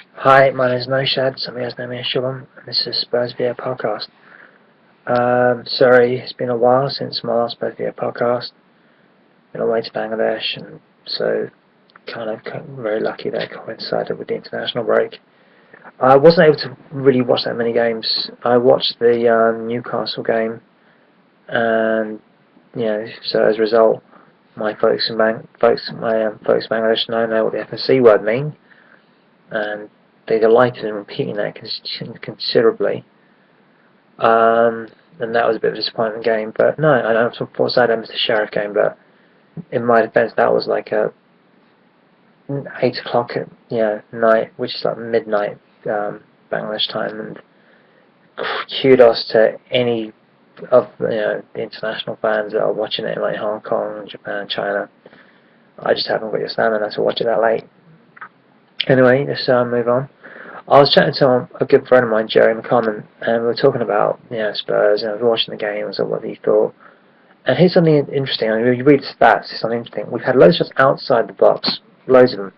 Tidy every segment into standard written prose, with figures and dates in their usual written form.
Hi, my name is Noshad, somebody else named me Shalom, and this is Spurs VO podcast. Sorry, it's been a while since my last Spurs VO podcast. Been away to Bangladesh, and so kind of very lucky that it coincided with the international break. I wasn't able to really watch that many games. I watched the Newcastle game, and so as a result, my folks in Bangladesh know what the FSC word mean, and they delighted in repeating that considerably. And that was a bit of a disappointing game. But no, I don't suppose I missed the Sheriff game, but in my defence, that was like a 8 o'clock at night, which is like midnight Bangladesh time. And kudos to any of the international fans that are watching it in like Hong Kong, Japan, China. I just haven't got your stamina to watch it that late. Anyway, let's move on. I was chatting to a good friend of mine, Jerry McConnell, and we were talking about Spurs, and I was watching the game and so what he thought. And here's something interesting. I mean, you read the stats, it's something interesting. We've had loads of shots outside the box, loads of them,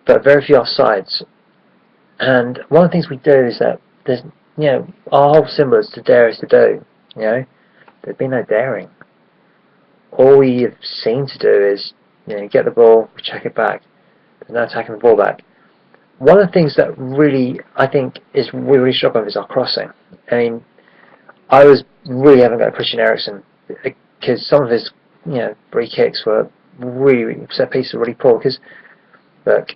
but very few offsides. And one of the things we do is that there's our whole symbol is to dare is to do. There's been no daring. All we've seemed to do is get the ball, check it back. There's no attacking the ball back. One of the things that really, I think, is really struggling with is our crossing. I mean, I was really having a Christian Eriksen because some of his, free kicks were really, set pieces were really poor. Because, look,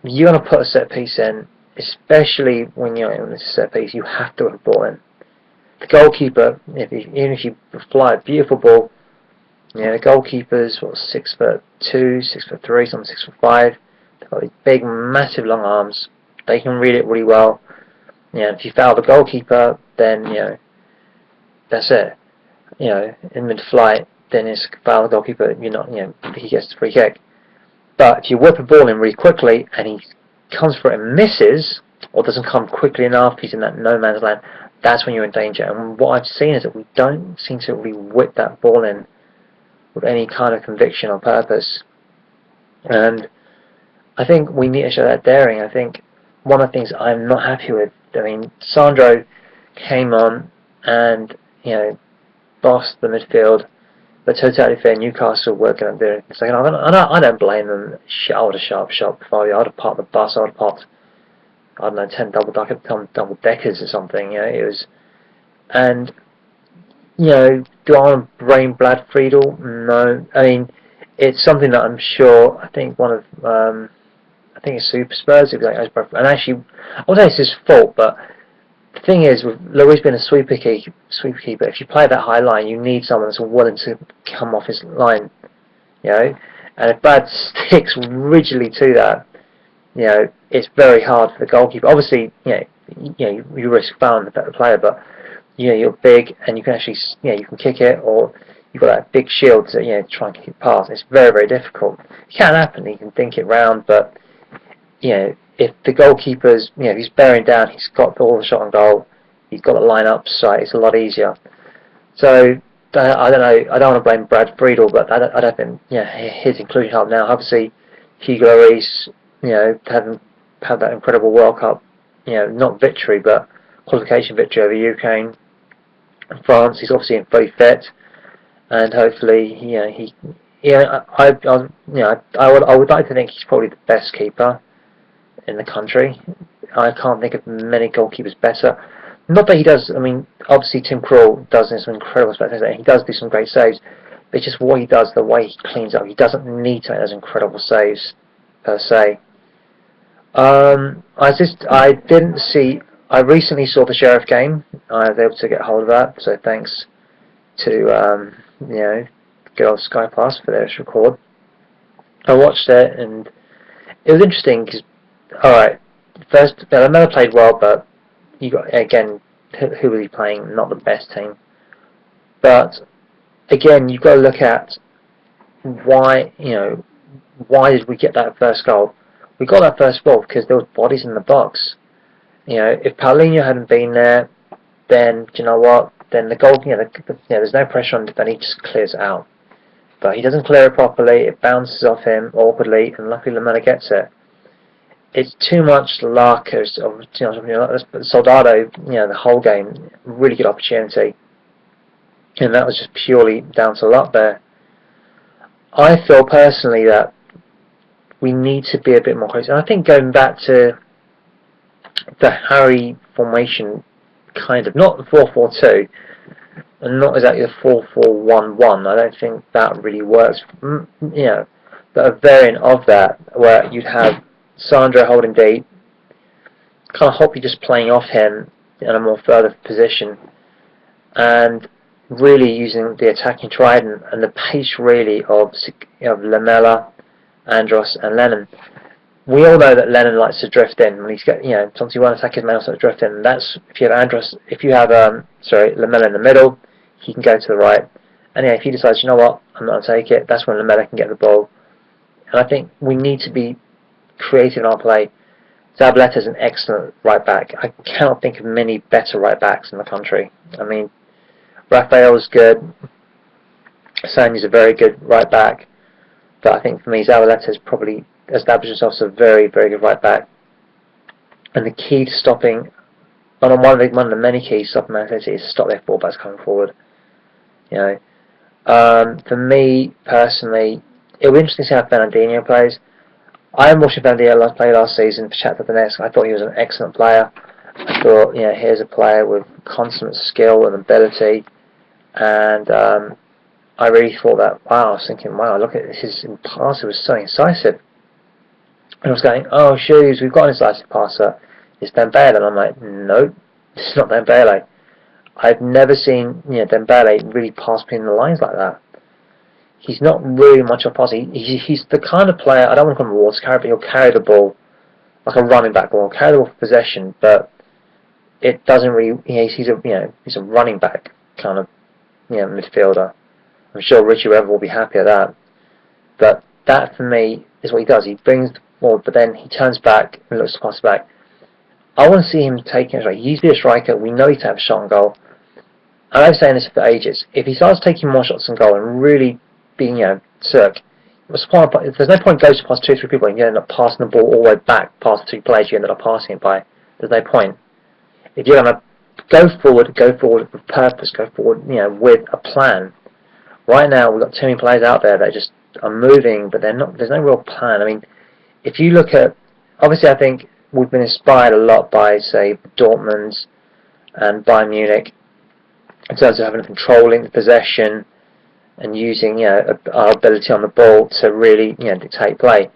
you want to put a set piece in, especially when you're in a set piece, you have to have a ball in. The goalkeeper, even if you fly a beautiful ball, the goalkeeper's 6'2", 6'3", some 6'5". They've got these big, massive, long arms. They can read it really well. If you foul the goalkeeper, then that's it. In mid-flight, then it's foul the goalkeeper. He gets the free kick. But if you whip a ball in really quickly and he comes for it and misses, or doesn't come quickly enough, he's in that no man's land. That's when you're in danger. And what I've seen is that we don't seem to really whip that ball in with any kind of conviction or purpose. And I think we need to show that daring. I think one of the things I'm not happy with, I mean, Sandro came on and, bossed the midfield, but totally fair, Newcastle were going to do it. Second half. I don't blame them. I would have shot before I would have parked the bus, I would have parked, I don't know, 10 double-deckers or something, it was, and, do I want to blame Brad Friedel? No. I mean, it's something that I'm sure, I think I think it's Super Spurs, and actually, I wouldn't say it's his fault, but the thing is, with Lloris being a sweeper keeper, if you play that high line, you need someone that's willing to come off his line, and if Brad sticks rigidly to that, it's very hard for the goalkeeper. Obviously, you risk fouling the better player, but you're big and you can actually, you can kick it, or you've got that big shield to try and kick it past. It's very, very difficult. It can happen. He can think it round, but if the goalkeeper's, if he's bearing down, he's got all the shot on goal, he's got the line up, so it's a lot easier. So I don't know. I don't want to blame Brad Friedel, but I don't think his inclusion helped. Now, obviously, Hugo Lloris, had that incredible World Cup, not victory, but qualification victory over Ukraine and France. He's obviously fully fit, and hopefully, I would like to think he's probably the best keeper in the country. I can't think of many goalkeepers better. Not that he does. I mean, obviously Tim Krul does some incredible spectators, and he does do some great saves. But it's just what he does, the way he cleans up. He doesn't need to make those incredible saves per se. I didn't see. I recently saw the Sheriff game. I was able to get hold of that, so thanks to good old Sky Plus for their record. I watched it and it was interesting because, alright, first, Lamella played well, but you got, again, who was he playing? Not the best team. But, again, you've got to look at why did we get that first goal? We got that first goal because there was bodies in the box. If Paulinho hadn't been there, then, do you know what? Then the goal, there's no pressure on it, then he just clears it out. But he doesn't clear it properly, it bounces off him awkwardly, and luckily Lamella gets it. it's too much luck. Soldado, the whole game, really good opportunity, and that was just purely down to luck there. I feel personally that we need to be a bit more close. And I think going back to the Harry formation, kind of, not the 4-4-2, and not exactly the 4-4-1-1, I don't think that really works. But a variant of that, where you'd have Sandro holding deep, kind of Hoppy just playing off him in a more further position, and really using the attacking trident and the pace really of Lamela, Andros, and Lennon. We all know that Lennon likes to drift in when he's sometimes you want to attack his man also to drift in. And that's if you have Lamela in the middle, he can go to the right. And if he decides, you know what, I'm not going to take it, that's when Lamela can get the ball. And I think we need to be creative in our play. Zabaleta is an excellent right back. I cannot think of many better right backs in the country. I mean, Rafael's good. Sanya's a very good right back. But I think for me, Zabaleta has probably established himself as a very, very good right back. And the key to stopping, one of the many keys to stopping Man City is to stop their fullbacks coming forward. For me personally, it'll be interesting to see how Fernandinho plays. I am watching Fernandinho play last season for Shakhtar Donetsk. I thought he was an excellent player. I thought, here's a player with consummate skill and ability, and I really thought that, wow, I was thinking, wow, look at his passer was so incisive. And I was going, oh, shoes, we've got an incisive passer. It's Dembele. And I'm like, nope, it's not Dembele. I've never seen Dembele really pass between the lines like that. He's not really much of a passer. He's the kind of player, I don't want to call him a water carrier, but he'll carry the ball like a running back ball, carry the ball for possession, but it doesn't really, he's a running back kind of midfielder. I'm sure Richie Rever will be happy at that. But that, for me, is what he does. He brings the ball, but then he turns back and looks to pass back. I want to see him taking a strike. He's a striker. We know he can have a shot on goal. And I've been saying this for ages. If he starts taking more shots on goal and really being, Cirque, there's no point goes past 2 or 3 people and you end up passing the ball all the way back past 2 players you ended up passing it by. There's no point. If you're going to go forward with purpose, go forward, with a plan. Right now, we've got too many players out there that just are moving, but there's no real plan. I mean, if you look at, obviously I think we've been inspired a lot by, say, Dortmund and Bayern Munich in terms of having controlling the possession and using, our ability on the ball to really, dictate play.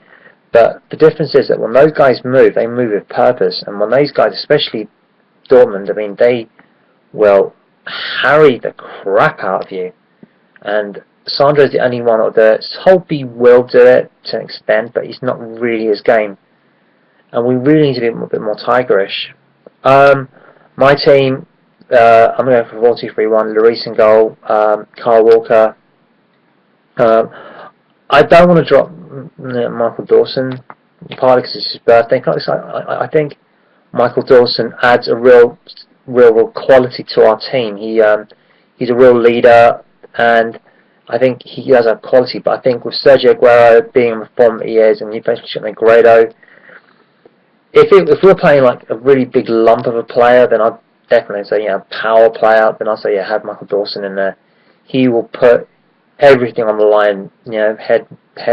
But the difference is that when those guys move, they move with purpose. And when those guys, especially Dortmund, I mean, they will harry the crap out of you. And Sandro is the only one of the Holtby will do it to an extent, but he's not really his game. And we really need to be a bit more tigerish. My team, I'm going to go for 4-2-3-1. Lloris in goal, Kyle Walker. I don't want to drop Michael Dawson, partly because it's his birthday. I think Michael Dawson adds a real quality to our team. He's a real leader, and I think he does have quality. But I think with Sergio Aguero being in the form that he is, and you basically shot Negredo, if we're playing like a really big lump of a player, then I'd definitely say power player. Then I'll say have Michael Dawson in there. He will put everything on the line, head,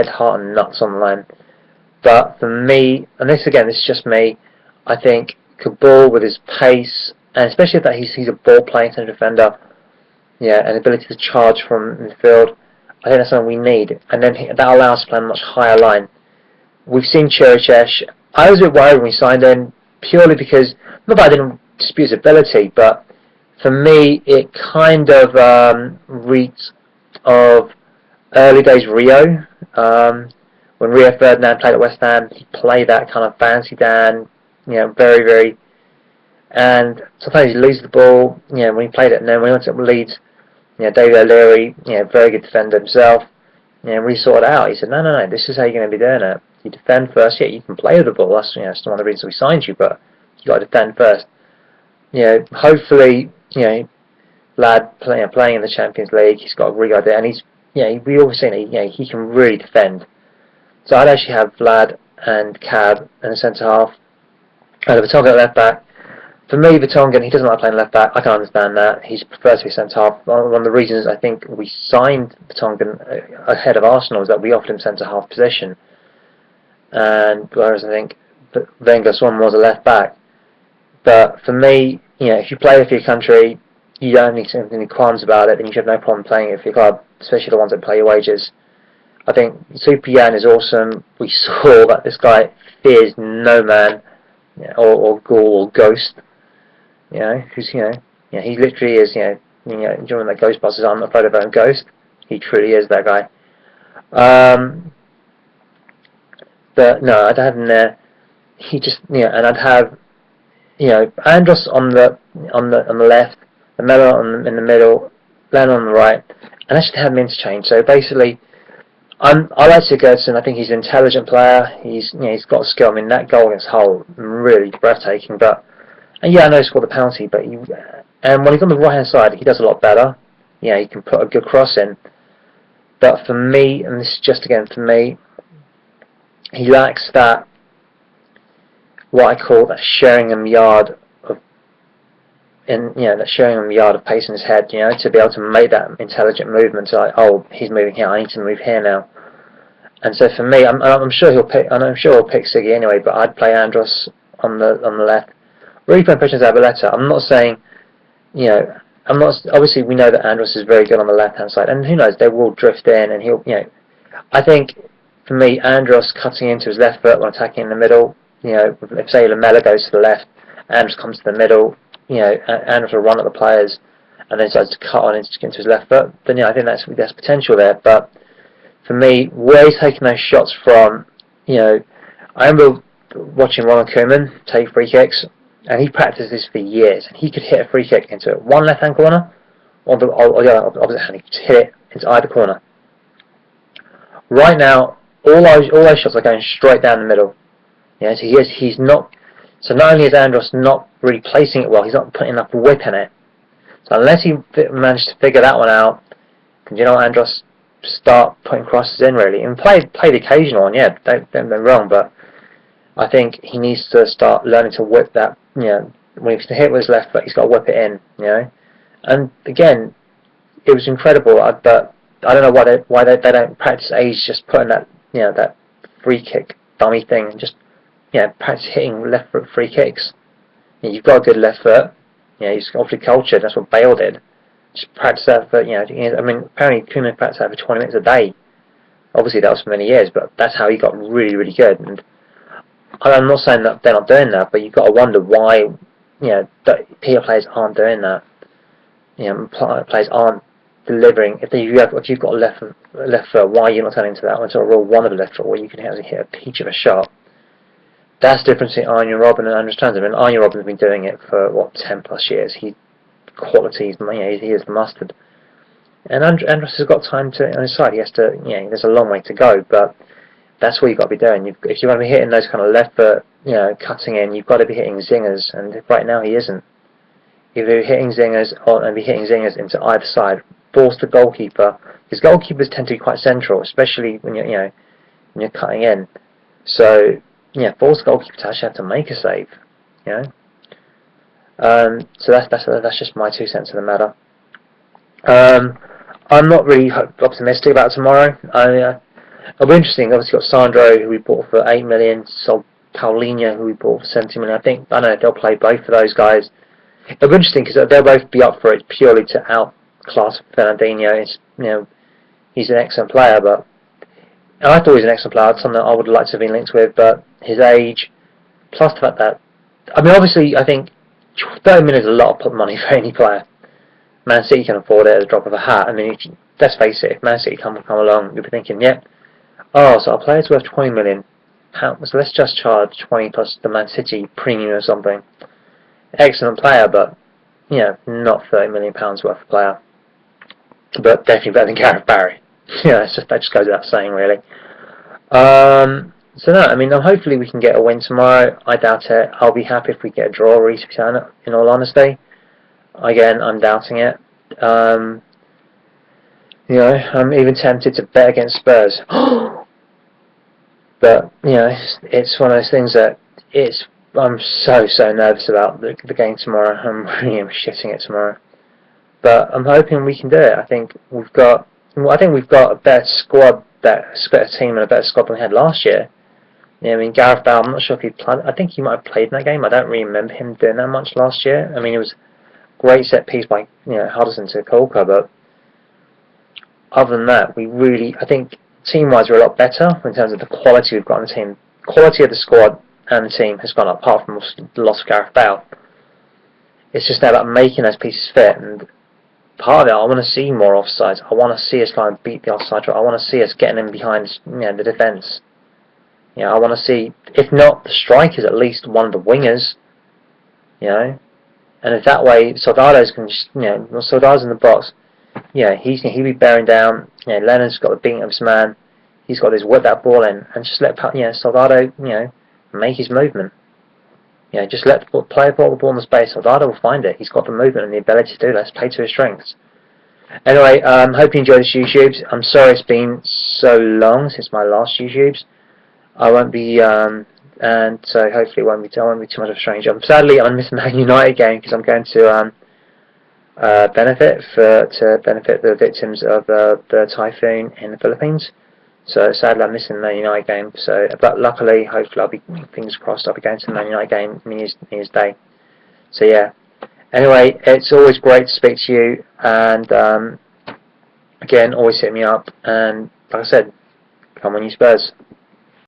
heart, and nuts on the line. But for me, and this is just me, I think Kabul with his pace, and especially that he's a ball-playing centre defender, and ability to charge from midfield, I think that's something we need. And then that allows us to play on a much higher line. We've seen Cherichesh. I was a bit worried when we signed him, purely because, not that I didn't dispute his ability, but for me, it kind of reeked of early days Rio. When Rio Ferdinand played at West Ham, he played that kind of fancy Dan, very, very, and sometimes he loses the ball, when he played it, and then when he went to Leeds, David O'Leary, very good defender himself, really sorted it out. He said, no, this is how you're going to be doing it. You defend first, you can play with the ball, that's, that's one of the reasons we signed you, but you got to defend first. Hopefully, lad playing in the Champions League, he's got a really good idea, and we always seen he can really defend. So I'd actually have Vlad and Cab and the centre half. And Vertonghen at left back. For me, Vertonghen, he doesn't like playing left back. I can understand that. He prefers to be centre half. One of the reasons I think we signed Vertonghen ahead of Arsenal is that we offered him centre half position, and whereas I think Wenger Swan was a left back. But for me, if you play for your country, you don't need any qualms about it, then you should have no problem playing it for your club, especially the ones that pay your wages. I think Super Jan is awesome. We saw that this guy fears no man, or ghoul or ghost. Who's he literally is. During that Ghostbusters, I'm not afraid of a ghost. He truly is that guy. But no, I'd have him there. He just and I'd have Andros on the left, Lamela in the middle, Lennon on the right, and I should have them interchanged. So basically, I like Sigurdsson. I think he's an intelligent player. He's got skill. I mean, that goal against Hull, really breathtaking. But I know he scored the penalty, but and when he's on the right hand side, he does a lot better. He can put a good cross in. But for me, and this is just again for me, he lacks that, what I call that Sheringham yard of, that Sheringham yard of pace in his head, to be able to make that intelligent movement. So like, oh, he's moving here, I need to move here now. And so for me, I'm sure he'll pick Siggy anyway. But I'd play Andros on the left. Really playing Christian Zabaleta. I'm not saying, obviously we know that Andros is very good on the left hand side, and who knows, they will drift in, and he'll, I think for me, Andros cutting into his left foot when attacking in the middle. If say Lamela goes to the left, Andros comes to the middle, Andros will run at the players and then decides to cut on into his left foot, then I think there's potential there. But for me, where he's taking those shots from, I remember watching Ronald Koeman take free kicks, and he practiced this for years, and he could hit a free kick into one left hand corner or the opposite hand. He could hit it into either corner. Right now, all those shots are going straight down the middle. So he's not. So not only is Andros not really placing it well, he's not putting enough whip in it. So unless he managed to figure that one out, then Andros start putting crosses in really, and play the occasional one. Don't get me wrong, but I think he needs to start learning to whip that. When he's hit with his left foot, he's got to whip it in. And again, it was incredible. But I don't know why they don't practice age just putting that that free kick dummy thing and just practice hitting left foot free kicks. You've got a good left foot. He's obviously cultured. That's what Bale did. Just practice that for I mean, apparently Koeman practiced that for 20 minutes a day. Obviously that was for many years, but that's how he got really, really good. And I'm not saying that they're not doing that, but you've got to wonder why that PL players aren't doing that. Players aren't delivering. If you've got a left foot, why are you not turning to that one? It's a real one of the left foot where you can hit a peach of a shot. That's the difference between Arjen Robben and Andros Townsend. I mean, Arjen Robben's been doing it for 10 plus years. He is the mustard. And Andros has got time on his side. He has to. There's a long way to go, but that's what you've got to be doing. If you want to be hitting those kind of left foot, cutting in, you've got to be hitting zingers. And right now he isn't. If you're hitting zingers and be hitting zingers into either side, force the goalkeeper. Because goalkeepers tend to be quite central, especially when you're cutting in. So force the goalkeeper to actually have to make a save. So that's just my 2 cents of the matter. I'm not really optimistic about tomorrow. It'll be interesting. Obviously, got Sandro, who we bought for 8 million. Sold Paulinho, who we bought for 70 million. I know they'll play both of those guys. It'll be interesting because they'll both be up for it purely to outclass Fernandinho. He's an excellent player, but I thought he was an excellent player. Something I would like to have been linked with, but his age, plus the fact that, obviously, I think 30 million is a lot of money for any player. Man City can afford it at the drop of a hat. Let's face it, if Man City come along, you'll be thinking, so our player's worth 20 million. So let's just charge 20 plus the Man City premium or something. Excellent player, but not 30 million pounds worth of player. But definitely better than Gareth Barry. That just goes without saying, really. So no, hopefully we can get a win tomorrow. I doubt it. I'll be happy if we get a draw, in all honesty. Again, I'm doubting it. I'm even tempted to bet against Spurs. But you know, it's one of those things that I'm so nervous about the game tomorrow. I'm really shitting it tomorrow. But I'm hoping we can do it. I think we've got a better squad, better team, and a better squad than we had last year. Yeah, I mean Gareth Bale. I'm not sure if he played. I think he might have played in that game. I don't really remember him doing that much last year. I mean, it was a great set piece by Hudson to Kolka, but other than that, I think team-wise we're a lot better in terms of the quality we've got in the team. Quality of the squad and the team has gone up, apart from the loss of Gareth Bale. It's just now about making those pieces fit, and part of it, I want to see more offsides. I want to see us try and beat the offside. I want to see us getting in behind the defence. I want to see, if not the strikers, at least one of the wingers. And if that way, Soldado's can just, Soldado's in the box. He'll be bearing down. Lennon's got the beating of his man. He's got to whip that ball in and just let Soldado, make his movement. Just let the player put the ball in the space. Soldado will find it. He's got the movement and the ability to do that. Let's play to his strengths. Anyway, hope you enjoyed this YouTubes. I'm sorry it's been so long since my last YouTubes. I won't be, and so hopefully I won't be too much of a stranger. Sadly, I'm missing the Man United game because I'm going to benefit the victims of the typhoon in the Philippines. So sadly, I'm missing the Man United game. So, but luckily, hopefully, I'll be, fingers crossed, I'll be going to the Man United game New Year's Day. So yeah. Anyway, it's always great to speak to you, and again, always hit me up. And like I said, come on, you Spurs.